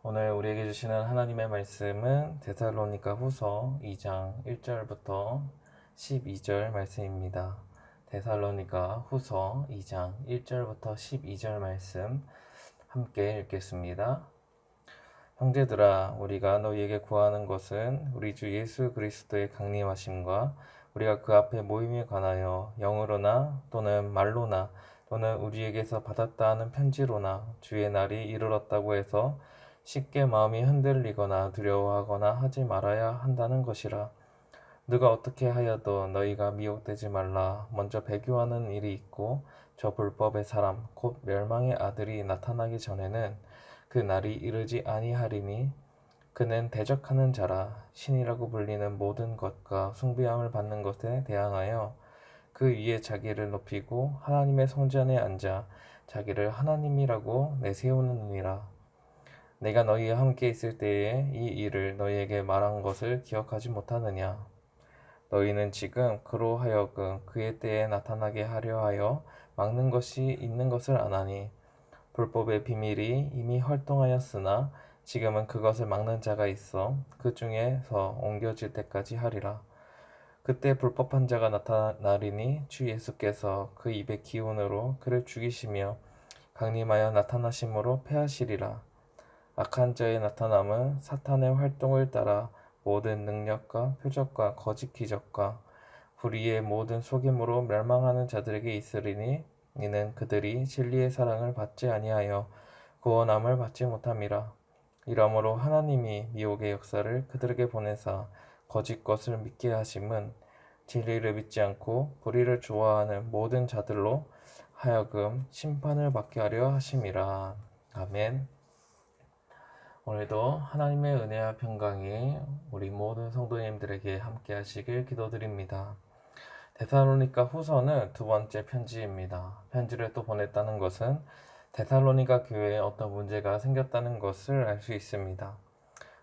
오늘 우리에게 주시는 하나님의 말씀은 데살로니가 후서 2장 1절부터 12절 말씀입니다. 데살로니가 후서 2장 1절부터 12절 말씀 함께 읽겠습니다. 형제들아, 우리가 너희에게 구하는 것은 우리 주 예수 그리스도의 강림하심과 우리가 그 앞에 모임에 관하여 영으로나 또는 말로나 또는 우리에게서 받았다 하는 편지로나 주의 날이 이르렀다고 해서 쉽게 마음이 흔들리거나 두려워하거나 하지 말아야 한다는 것이라. 누가 어떻게 하여도 너희가 미혹되지 말라. 먼저 배교하는 일이 있고 저 불법의 사람 곧 멸망의 아들이 나타나기 전에는 그 날이 이르지 아니하리니 그는 대적하는 자라. 신이라고 불리는 모든 것과 숭배함을 받는 것에 대항하여 그 위에 자기를 높이고 하나님의 성전에 앉아 자기를 하나님이라고 내세우느니라. 내가 너희와 함께 있을 때에 이 일을 너희에게 말한 것을 기억하지 못하느냐. 너희는 지금 그로 하여금 그의 때에 나타나게 하려 하여 막는 것이 있는 것을 아나니 불법의 비밀이 이미 활동하였으나 지금은 그것을 막는 자가 있어 그 중에서 옮겨질 때까지 하리라. 그때 불법한 자가 나타나리니 주 예수께서 그 입의 기운으로 그를 죽이시며 강림하여 나타나심으로 패하시리라. 악한 자의 나타남은 사탄의 활동을 따라 모든 능력과 표적과 거짓 기적과 불의의 모든 속임으로 멸망하는 자들에게 있으리니 이는 그들이 진리의 사랑을 받지 아니하여 구원함을 받지 못함이라. 이러므로 하나님이 미혹의 역사를 그들에게 보내사 거짓 것을 믿게 하심은 진리를 믿지 않고 불의를 좋아하는 모든 자들로 하여금 심판을 받게 하려 하심이라. 아멘. 오늘도 하나님의 은혜와 평강이 우리 모든 성도님들에게 함께 하시길 기도드립니다. 데살로니가 후서는 두 번째 편지입니다. 편지를 또 보냈다는 것은 데살로니가 교회에 어떤 문제가 생겼다는 것을 알 수 있습니다.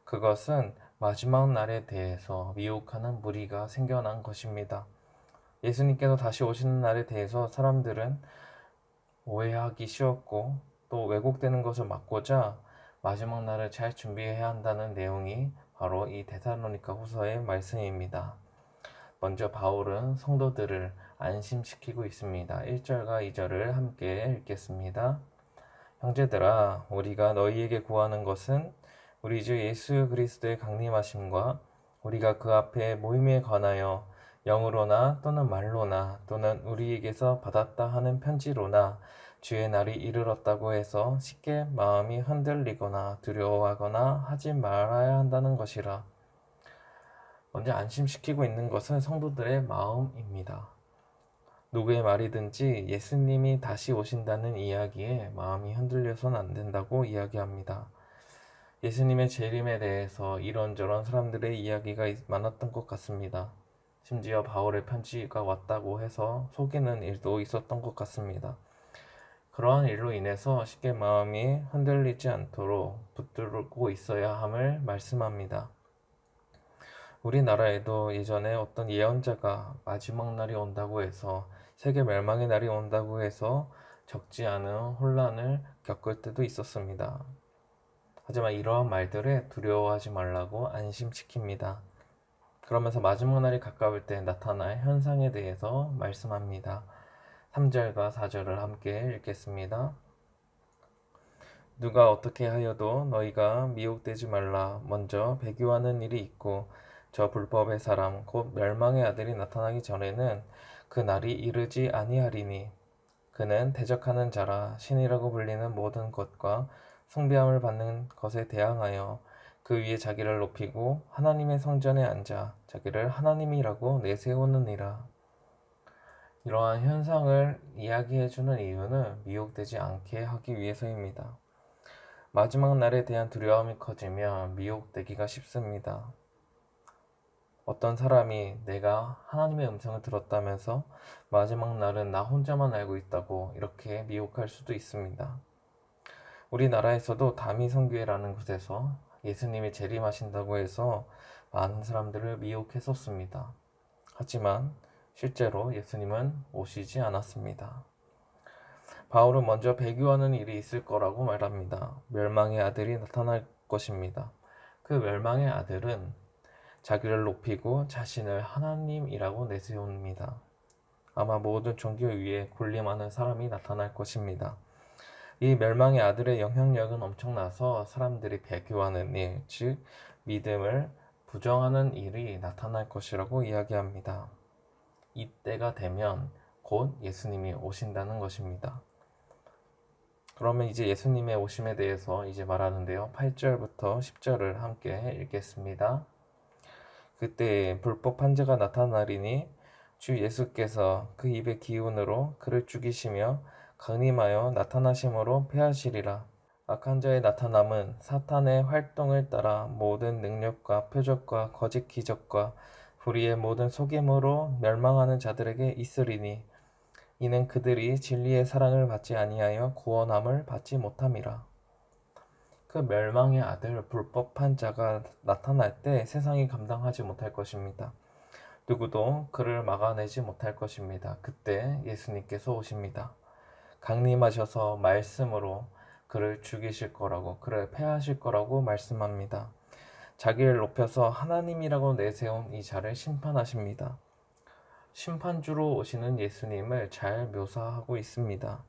그것은 마지막 날에 대해서 미혹하는 무리가 생겨난 것입니다. 예수님께서 다시 오시는 날에 대해서 사람들은 오해하기 쉬웠고 또 왜곡되는 것을 막고자 마지막 날을 잘 준비해야 한다는 내용이 바로 이 데살로니가 후서의 말씀입니다. 먼저 바울은 성도들을 안심시키고 있습니다. 1절과 2절을 함께 읽겠습니다. 형제들아, 우리가 너희에게 구하는 것은 우리 주 예수 그리스도의 강림하심과 우리가 그 앞에 모임에 관하여 영으로나 또는 말로나 또는 우리에게서 받았다 하는 편지로나 주의 날이 이르렀다고 해서 쉽게 마음이 흔들리거나 두려워하거나 하지 말아야 한다는 것이라. 먼저 안심시키고 있는 것은 성도들의 마음입니다. 누구의 말이든지 예수님이 다시 오신다는 이야기에 마음이 흔들려서는 안 된다고 이야기합니다. 예수님의 재림에 대해서 이런저런 사람들의 이야기가 많았던 것 같습니다. 심지어 바울의 편지가 왔다고 해서 속이는 일도 있었던 것 같습니다. 그러한 일로 인해서 쉽게 마음이 흔들리지 않도록 붙들고 있어야 함을 말씀합니다. 우리나라에도 예전에 어떤 예언자가 마지막 날이 온다고 해서 세계 멸망의 날이 온다고 해서 적지 않은 혼란을 겪을 때도 있었습니다. 하지만 이러한 말들에 두려워하지 말라고 안심시킵니다. 그러면서 마지막 날이 가까울 때 나타날 현상에 대해서 말씀합니다. 3절과 4절을 함께 읽겠습니다. 누가 어떻게 하여도 너희가 미혹되지 말라. 먼저 배교하는 일이 있고 저 불법의 사람 곧 멸망의 아들이 나타나기 전에는 그 날이 이르지 아니하리니 그는 대적하는 자라. 신이라고 불리는 모든 것과 숭배함을 받는 것에 대항하여 그 위에 자기를 높이고 하나님의 성전에 앉아 자기를 하나님이라고 내세우느니라. 이러한 현상을 이야기해주는 이유는 미혹되지 않게 하기 위해서입니다. 마지막 날에 대한 두려움이 커지면 미혹되기가 쉽습니다. 어떤 사람이 내가 하나님의 음성을 들었다면서 마지막 날은 나 혼자만 알고 있다고 이렇게 미혹할 수도 있습니다. 우리나라에서도 다미성교회라는 곳에서 예수님이 재림하신다고 해서 많은 사람들을 미혹했었습니다. 하지만 실제로 예수님은 오시지 않았습니다. 바울은 먼저 배교하는 일이 있을 거라고 말합니다. 멸망의 아들이 나타날 것입니다. 그 멸망의 아들은 자기를 높이고 자신을 하나님이라고 내세웁니다. 아마 모든 종교 위에 군림하는 사람이 나타날 것입니다. 이 멸망의 아들의 영향력은 엄청나서 사람들이 배교하는 일, 즉 믿음을 부정하는 일이 나타날 것이라고 이야기합니다. 이때가 되면 곧 예수님이 오신다는 것입니다. 그러면 이제 예수님의 오심에 대해서 이제 말하는데요. 8절부터 10절을 함께 읽겠습니다. 그때 불법 판자가 나타나리니 주 예수께서 그 입의 기운으로 그를 죽이시며 강림하여 나타나심으로 패하시리라. 악한 자의 나타남은 사탄의 활동을 따라 모든 능력과 표적과 거짓 기적과 불의의 모든 속임으로 멸망하는 자들에게 있으리니 이는 그들이 진리의 사랑을 받지 아니하여 구원함을 받지 못함이라. 그 멸망의 아들 불법한 자가 나타날 때 세상이 감당하지 못할 것입니다. 누구도 그를 막아내지 못할 것입니다. 그때 예수님께서 오십니다. 강림하셔서 말씀으로 그를 죽이실 거라고, 그를 패하실 거라고 말씀합니다. 자기를 높여서 하나님이라고 내세운 이 자를 심판하십니다. 심판주로 오시는 예수님을 잘 묘사하고 있습니다.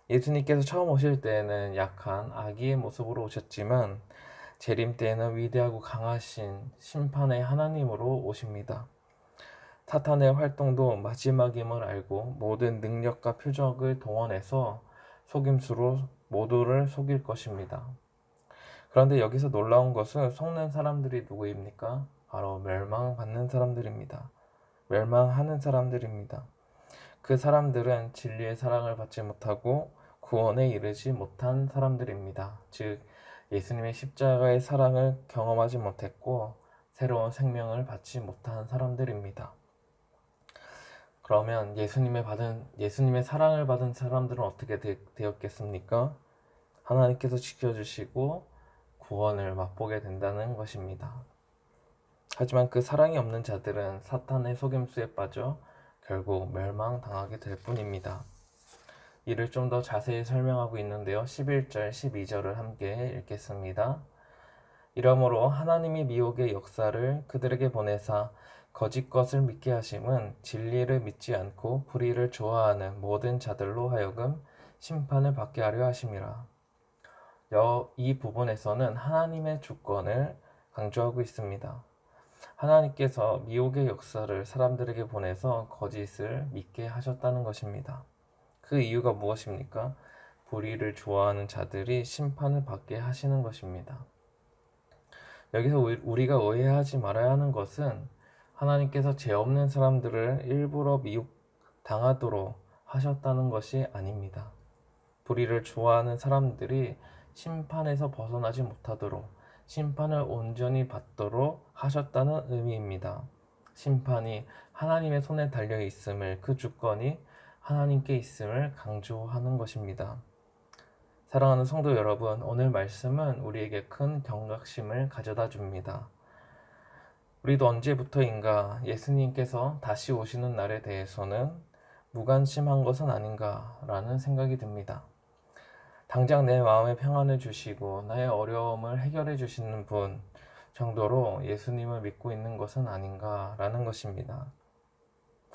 예수님께서 처음 오실 때에는 약한 아기의 모습으로 오셨지만 재림 때에는 위대하고 강하신 심판의 하나님으로 오십니다. 사탄의 활동도 마지막임을 알고 모든 능력과 표적을 동원해서 속임수로 모두를 속일 것입니다. 그런데 여기서 놀라운 것은 속는 사람들이 누구입니까? 바로 멸망받는 사람들입니다. 멸망하는 사람들입니다. 그 사람들은 진리의 사랑을 받지 못하고 구원에 이르지 못한 사람들입니다. 즉 예수님의 십자가의 사랑을 경험하지 못했고 새로운 생명을 받지 못한 사람들입니다. 그러면 예수님의 사랑을 받은 사람들은 어떻게 되었겠습니까? 하나님께서 지켜주시고 구원을 맛보게 된다는 것입니다. 하지만 그 사랑이 없는 자들은 사탄의 속임수에 빠져 결국 멸망당하게 될 뿐입니다. 이를 좀 더 자세히 설명하고 있는데요. 11절, 12절을 함께 읽겠습니다. 이러므로 하나님이 미혹의 역사를 그들에게 보내사 거짓 것을 믿게 하심은 진리를 믿지 않고 불의를 좋아하는 모든 자들로 하여금 심판을 받게 하려 하심이라. 이 부분에서는 하나님의 주권을 강조하고 있습니다. 하나님께서 미혹의 역사를 사람들에게 보내서 거짓을 믿게 하셨다는 것입니다. 그 이유가 무엇입니까? 불의를 좋아하는 자들이 심판을 받게 하시는 것입니다. 여기서 우리가 오해하지 말아야 하는 것은 하나님께서 죄 없는 사람들을 일부러 미혹당하도록 하셨다는 것이 아닙니다. 불의를 좋아하는 사람들이 심판에서 벗어나지 못하도록 심판을 온전히 받도록 하셨다는 의미입니다. 심판이 하나님의 손에 달려 있음을, 그 주권이 하나님께 있음을 강조하는 것입니다. 사랑하는 성도 여러분, 오늘 말씀은 우리에게 큰 경각심을 가져다 줍니다. 우리도 언제부터인가 예수님께서 다시 오시는 날에 대해서는 무관심한 것은 아닌가라는 생각이 듭니다. 당장 내 마음에 평안을 주시고 나의 어려움을 해결해 주시는 분 정도로 예수님을 믿고 있는 것은 아닌가라는 것입니다.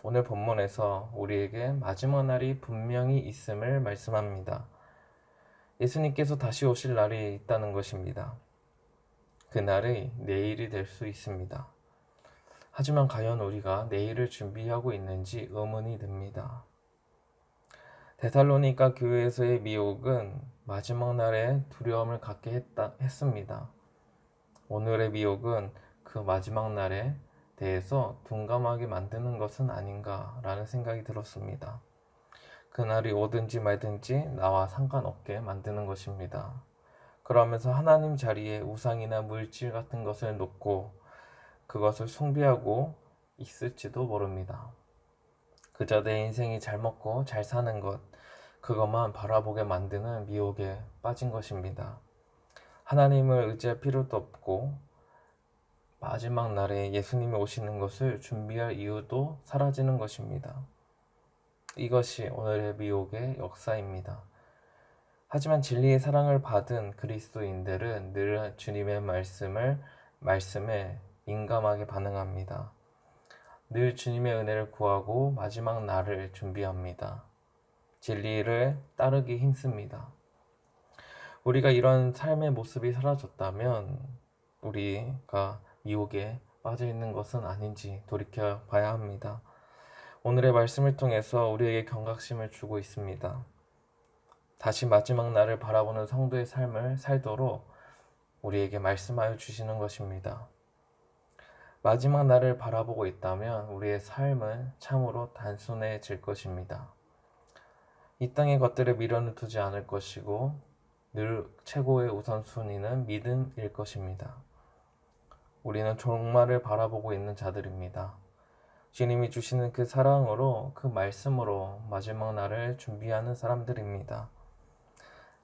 오늘 본문에서 우리에게 마지막 날이 분명히 있음을 말씀합니다. 예수님께서 다시 오실 날이 있다는 것입니다. 그 날이 내일이 될 수 있습니다. 하지만 과연 우리가 내일을 준비하고 있는지 의문이 듭니다. 데살로니가 교회에서의 미혹은 마지막 날에 두려움을 갖게 했습니다. 오늘의 미혹은 그 마지막 날에 대해서 둔감하게 만드는 것은 아닌가라는 생각이 들었습니다. 그날이 오든지 말든지 나와 상관없게 만드는 것입니다. 그러면서 하나님 자리에 우상이나 물질 같은 것을 놓고 그것을 숭배하고 있을지도 모릅니다. 그저 내 인생이 잘 먹고 잘 사는 것, 그것만 바라보게 만드는 미혹에 빠진 것입니다. 하나님을 의지할 필요도 없고 마지막 날에 예수님이 오시는 것을 준비할 이유도 사라지는 것입니다. 이것이 오늘의 미혹의 역사입니다. 하지만 진리의 사랑을 받은 그리스도인들은 늘 주님의 말씀에 민감하게 반응합니다. 늘 주님의 은혜를 구하고 마지막 날을 준비합니다. 진리를 따르기 힘씁니다. 우리가 이런 삶의 모습이 사라졌다면 우리가 미혹에 빠져 있는 것은 아닌지 돌이켜 봐야 합니다. 오늘의 말씀을 통해서 우리에게 경각심을 주고 있습니다. 다시 마지막 날을 바라보는 성도의 삶을 살도록 우리에게 말씀하여 주시는 것입니다. 마지막 날을 바라보고 있다면 우리의 삶은 참으로 단순해질 것입니다. 이 땅의 것들을 미련을 두지 않을 것이고 늘 최고의 우선순위는 믿음일 것입니다. 우리는 종말을 바라보고 있는 자들입니다. 주님이 주시는 그 사랑으로, 그 말씀으로 마지막 날을 준비하는 사람들입니다.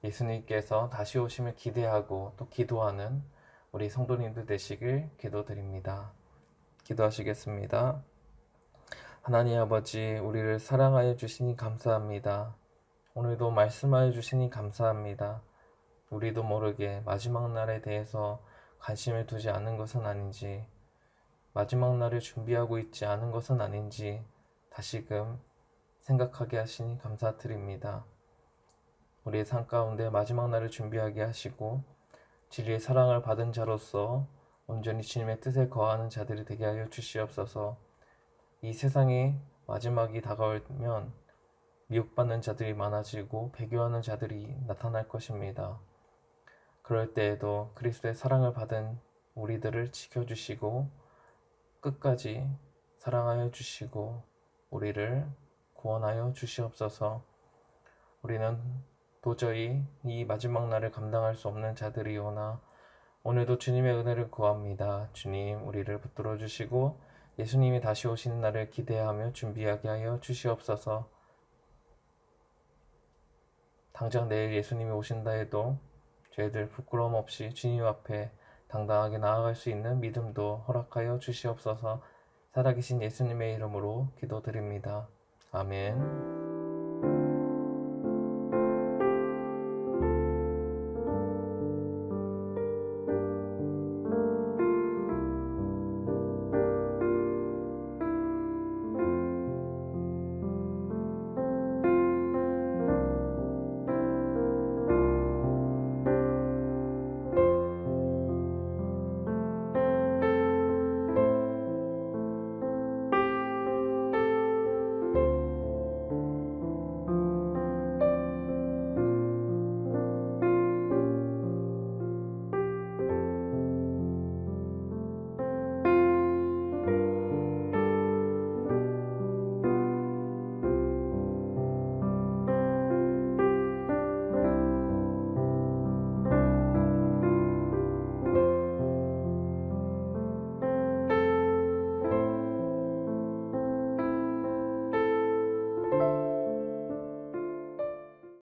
예수님께서 다시 오심을 기대하고 또 기도하는 우리 성도님들 되시길 기도드립니다. 기도하시겠습니다. 하나님 아버지, 우리를 사랑하여 주시니 감사합니다. 오늘도 말씀하여 주시니 감사합니다. 우리도 모르게 마지막 날에 대해서 관심을 두지 않은 것은 아닌지, 마지막 날을 준비하고 있지 않은 것은 아닌지 다시금 생각하게 하시니 감사드립니다. 우리의 삶 가운데 마지막 날을 준비하게 하시고 진리의 사랑을 받은 자로서 온전히 주님의 뜻에 거하는 자들이 되게 하여 주시옵소서. 이 세상에 마지막이 다가오면 미혹받는 자들이 많아지고 배교하는 자들이 나타날 것입니다. 그럴 때에도 그리스도의 사랑을 받은 우리들을 지켜주시고 끝까지 사랑하여 주시고 우리를 구원하여 주시옵소서. 우리는 도저히 이 마지막 날을 감당할 수 없는 자들이오나 오늘도 주님의 은혜를 구합니다. 주님, 우리를 붙들어 주시고 예수님이 다시 오시는 날을 기대하며 준비하게 하여 주시옵소서. 당장 내일 예수님이 오신다 해도 저희들 부끄러움 없이 주님 앞에 당당하게 나아갈 수 있는 믿음도 허락하여 주시옵소서. 살아계신 예수님의 이름으로 기도드립니다. 아멘.